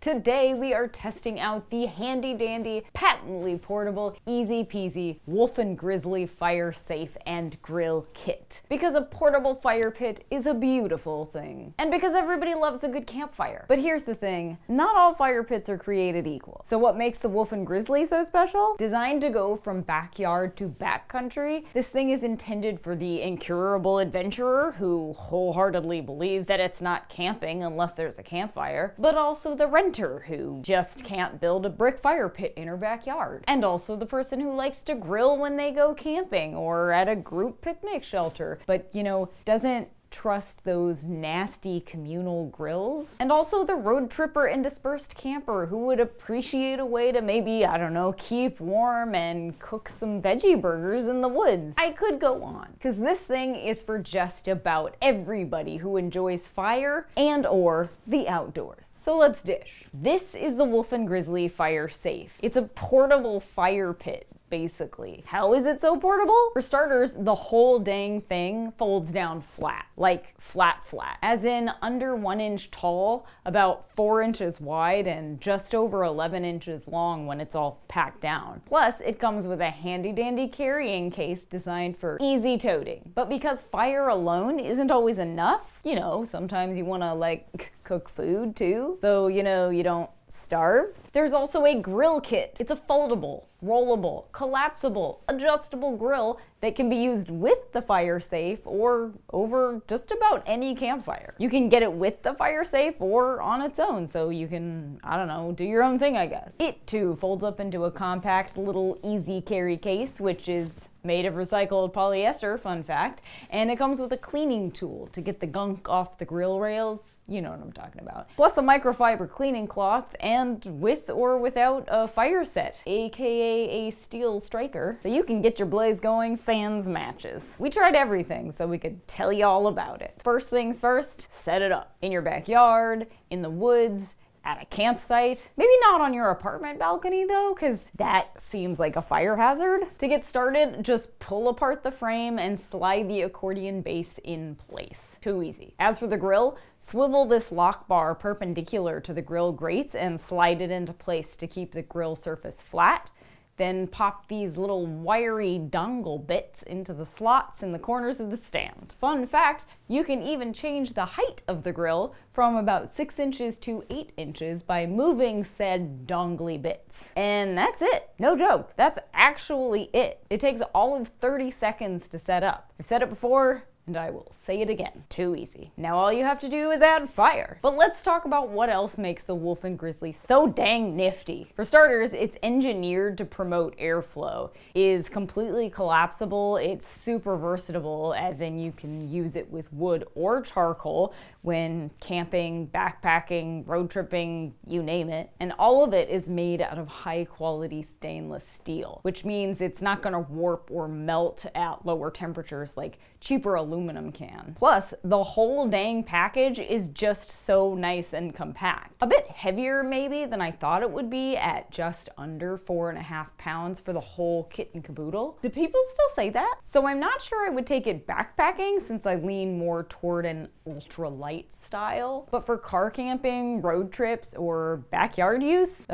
Today we are testing out the handy dandy, patently portable, easy peasy Wolf and Grizzly fire safe and grill kit. Because a portable fire pit is a beautiful thing. And because everybody loves a good campfire. But here's the thing, not all fire pits are created equal. So what makes the Wolf and Grizzly so special? Designed to go from backyard to backcountry, this thing is intended for the incurable adventurer who wholeheartedly believes that it's not camping unless there's a campfire, but also the renter who just can't build a brick fire pit in her backyard. And also the person who likes to grill when they go camping or at a group picnic shelter, but doesn't trust those nasty communal grills. And also the road tripper and dispersed camper who would appreciate a way to maybe, keep warm and cook some veggie burgers in the woods. I could go on, because this thing is for just about everybody who enjoys fire and or the outdoors. So let's dish. This is the Wolf and Grizzly Fire Safe. It's a portable fire pit, basically. How is it so portable? For starters, the whole dang thing folds down flat. Like flat. As in under 1 inch tall, about 4 inches wide, and just over 11 inches long when it's all packed down. Plus, it comes with a handy dandy carrying case designed for easy toting. But because fire alone isn't always enough, sometimes you wanna cook food too, so you don't starve. There's also a grill kit. It's a foldable, rollable, collapsible, adjustable grill that can be used with the fire safe or over just about any campfire. You can get it with the fire safe or on its own, so you can, do your own thing, I guess. It too folds up into a compact little easy carry case, which is made of recycled polyester, fun fact, and it comes with a cleaning tool to get the gunk off the grill rails. You know what I'm talking about. Plus a microfiber cleaning cloth, and with or without a fire set, aka a steel striker, so you can get your blaze going sans matches. We tried everything so we could tell you all about it. First things first, set it up. In your backyard, in the woods, at a campsite. Maybe not on your apartment balcony though, because that seems like a fire hazard. To get started, just pull apart the frame and slide the accordion base in place. Too easy. As for the grill, swivel this lock bar perpendicular to the grill grates and slide it into place to keep the grill surface flat. Then pop these little wiry dongle bits into the slots in the corners of the stand. Fun fact, you can even change the height of the grill from about 6 inches to 8 inches by moving said dongly bits. And that's it. No joke, that's actually it. It takes all of 30 seconds to set up. I've said it before, and I will say it again. Too easy. Now all you have to do is add fire. But let's talk about what else makes the Wolf and Grizzly so dang nifty. For starters, it's engineered to promote airflow. It is completely collapsible. It's super versatile, as in you can use it with wood or charcoal when camping, backpacking, road tripping, you name it. And all of it is made out of high quality stainless steel, which means it's not gonna warp or melt at lower temperatures like cheaper aluminum can. Plus, the whole dang package is just so nice and compact. A bit heavier maybe than I thought it would be at just under 4.5 pounds for the whole kit and caboodle. Do people still say that? So I'm not sure I would take it backpacking since I lean more toward an ultralight style. But for car camping, road trips, or backyard use,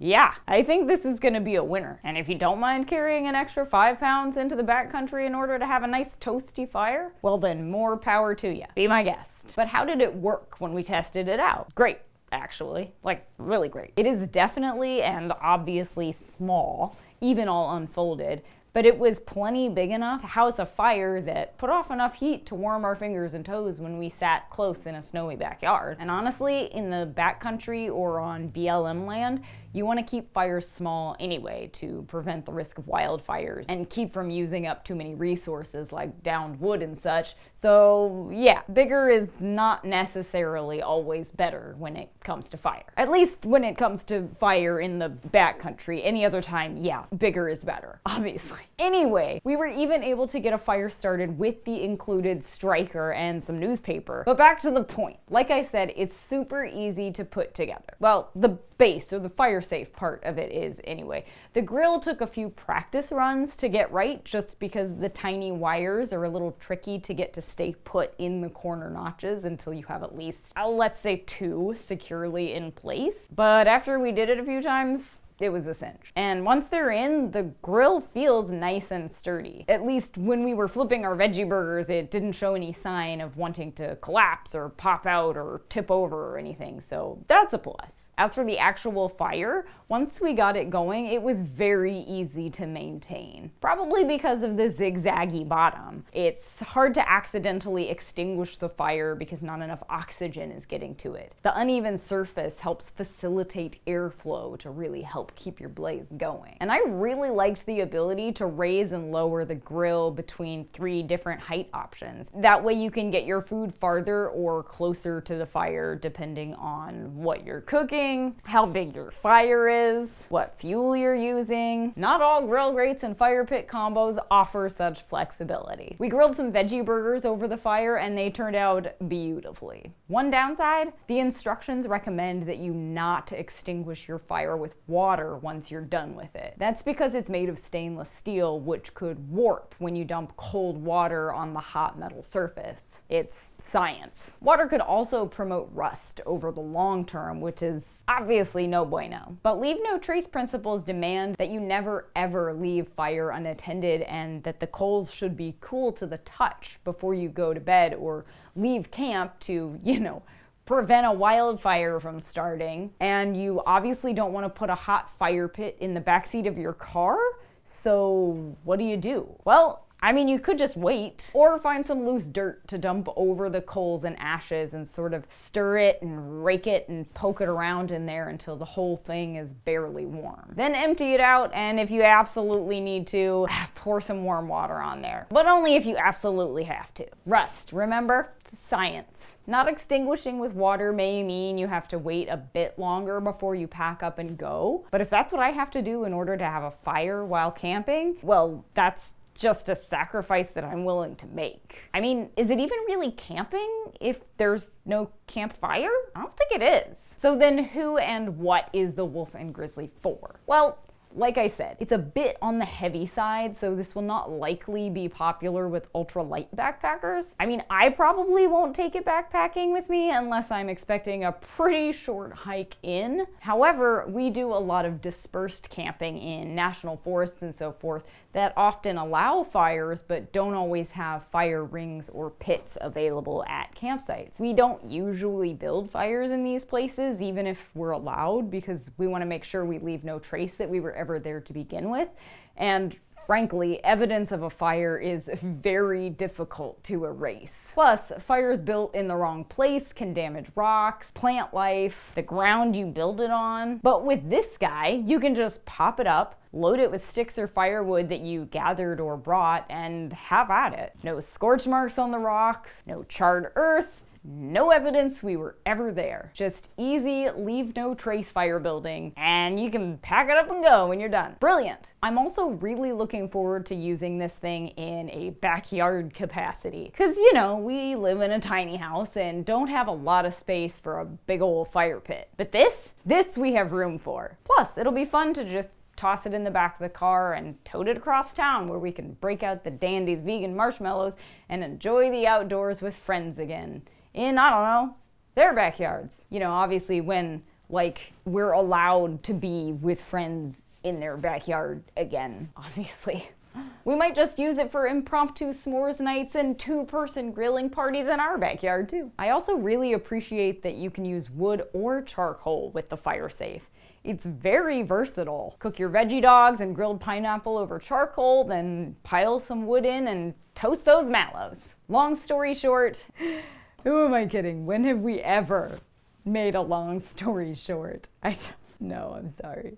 yeah, I think this is gonna be a winner. And if you don't mind carrying an extra 5 pounds into the backcountry in order to have a nice toasty fire, well then more power to you. Be my guest. But how did it work when we tested it out? Great, actually. Really great. It is definitely and obviously small, even all unfolded, but it was plenty big enough to house a fire that put off enough heat to warm our fingers and toes when we sat close in a snowy backyard. And honestly, in the backcountry or on BLM land, you want to keep fires small anyway to prevent the risk of wildfires and keep from using up too many resources like downed wood and such. So yeah, bigger is not necessarily always better when it comes to fire. At least when it comes to fire in the backcountry. Any other time, yeah, bigger is better, obviously. Anyway, we were even able to get a fire started with the included striker and some newspaper. But back to the point. Like I said, it's super easy to put together. Well, the base, or the fire safe part of it is anyway. The grill took a few practice runs to get right, just because the tiny wires are a little tricky to get to stay put in the corner notches until you have at least, let's say 2 securely in place. But after we did it a few times, it was a cinch. And once they're in, the grill feels nice and sturdy. At least when we were flipping our veggie burgers, it didn't show any sign of wanting to collapse or pop out or tip over or anything, so that's a plus. As for the actual fire, once we got it going, it was very easy to maintain. Probably because of the zigzaggy bottom. It's hard to accidentally extinguish the fire because not enough oxygen is getting to it. The uneven surface helps facilitate airflow to really help keep your blaze going. And I really liked the ability to raise and lower the grill between 3 different height options. That way you can get your food farther or closer to the fire depending on what you're cooking, how big your fire is, what fuel you're using. Not all grill grates and fire pit combos offer such flexibility. We grilled some veggie burgers over the fire and they turned out beautifully. One downside, the instructions recommend that you not extinguish your fire with water once you're done with it. That's because it's made of stainless steel, which could warp when you dump cold water on the hot metal surface. It's science. Water could also promote rust over the long term, which is obviously no bueno. But leave no trace principles demand that you never ever leave fire unattended and that the coals should be cool to the touch before you go to bed or leave camp to, prevent a wildfire from starting. And you obviously don't want to put a hot fire pit in the backseat of your car, so what do? Well, you could just wait, or find some loose dirt to dump over the coals and ashes and sort of stir it and rake it and poke it around in there until the whole thing is barely warm. Then empty it out, and if you absolutely need to, pour some warm water on there. But only if you absolutely have to. Rust, remember? Science. Not extinguishing with water may mean you have to wait a bit longer before you pack up and go. But if that's what I have to do in order to have a fire while camping, well, that's just a sacrifice that I'm willing to make. Is it even really camping if there's no campfire? I don't think it is. So then who and what is the Wolf and Grizzly for? Well, like I said, it's a bit on the heavy side, so this will not likely be popular with ultralight backpackers. I probably won't take it backpacking with me unless I'm expecting a pretty short hike in. However, we do a lot of dispersed camping in national forests and so forth that often allow fires but don't always have fire rings or pits available at campsites. We don't usually build fires in these places, even if we're allowed, because we want to make sure we leave no trace that we were ever there to begin with. And frankly, evidence of a fire is very difficult to erase. Plus, fires built in the wrong place can damage rocks, plant life, the ground you build it on. But with this guy, you can just pop it up, load it with sticks or firewood that you gathered or brought, and have at it. No scorch marks on the rocks, no charred earth, no evidence we were ever there. Just easy, leave no trace fire building, and you can pack it up and go when you're done. Brilliant. I'm also really looking forward to using this thing in a backyard capacity. Because, we live in a tiny house and don't have a lot of space for a big old fire pit. But this we have room for. Plus, it'll be fun to just toss it in the back of the car and tote it across town where we can break out the Dandy's vegan marshmallows and enjoy the outdoors with friends again. In, their backyards. Obviously when, we're allowed to be with friends in their backyard again, obviously. We might just use it for impromptu s'mores nights and 2-person grilling parties in our backyard, too. I also really appreciate that you can use wood or charcoal with the fire safe. It's very versatile. Cook your veggie dogs and grilled pineapple over charcoal, then pile some wood in and toast those mallows. Long story short, who am I kidding? When have we ever made a long story short? I don't know, I'm sorry.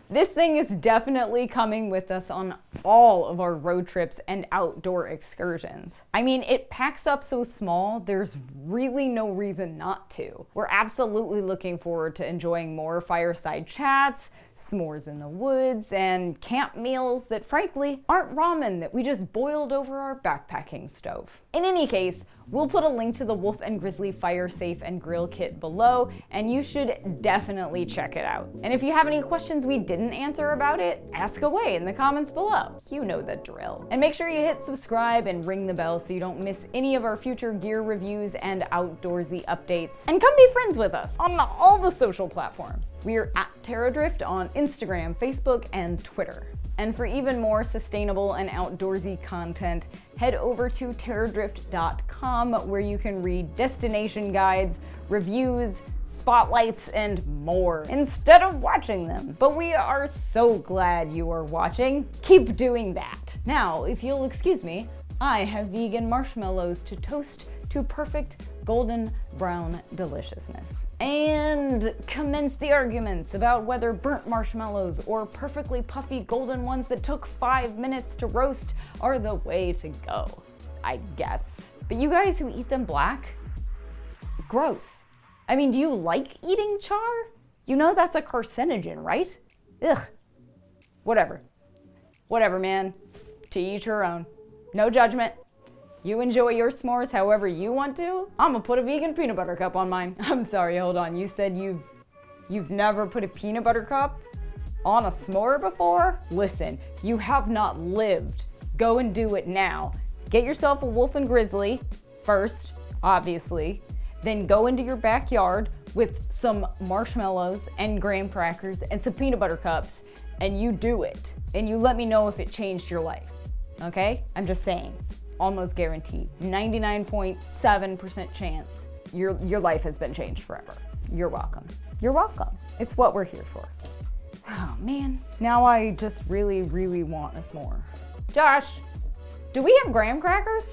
This thing is definitely coming with us on all of our road trips and outdoor excursions. It packs up so small, there's really no reason not to. We're absolutely looking forward to enjoying more fireside chats, s'mores in the woods, and camp meals that frankly aren't ramen that we just boiled over our backpacking stove. In any case, we'll put a link to the Wolf and Grizzly Fire Safe and Grill Kit below, and you should definitely check it out. And if you have any questions we didn't answer about it, ask away in the comments below. You know the drill. And make sure you hit subscribe and ring the bell so you don't miss any of our future gear reviews and outdoorsy updates. And come be friends with us on all the social platforms. We are at Terradrift on Instagram, Facebook, and Twitter. And for even more sustainable and outdoorsy content, head over to terradrift.com where you can read destination guides, reviews, spotlights, and more instead of watching them. But we are so glad you are watching. Keep doing that. Now, if you'll excuse me, I have vegan marshmallows to toast to perfect golden brown deliciousness. And commence the arguments about whether burnt marshmallows or perfectly puffy golden ones that took 5 minutes to roast are the way to go, I guess. But you guys who eat them black, gross. I mean, do you like eating char? You know that's a carcinogen, right? Ugh. Whatever. Whatever, man. To each her own. No judgment. You enjoy your s'mores however you want to. I'm gonna put a vegan peanut butter cup on mine. I'm sorry, hold on. You said you've never put a peanut butter cup on a s'more before? Listen, you have not lived. Go and do it now. Get yourself a Wolf and Grizzly first, obviously. Then go into your backyard with some marshmallows and graham crackers and some peanut butter cups, and you do it. And you let me know if it changed your life, okay? I'm just saying. Almost guaranteed. 99.7% chance your life has been changed forever. You're welcome. You're welcome. It's what we're here for. Oh man, now I just really, really want a s'more. Josh, do we have graham crackers?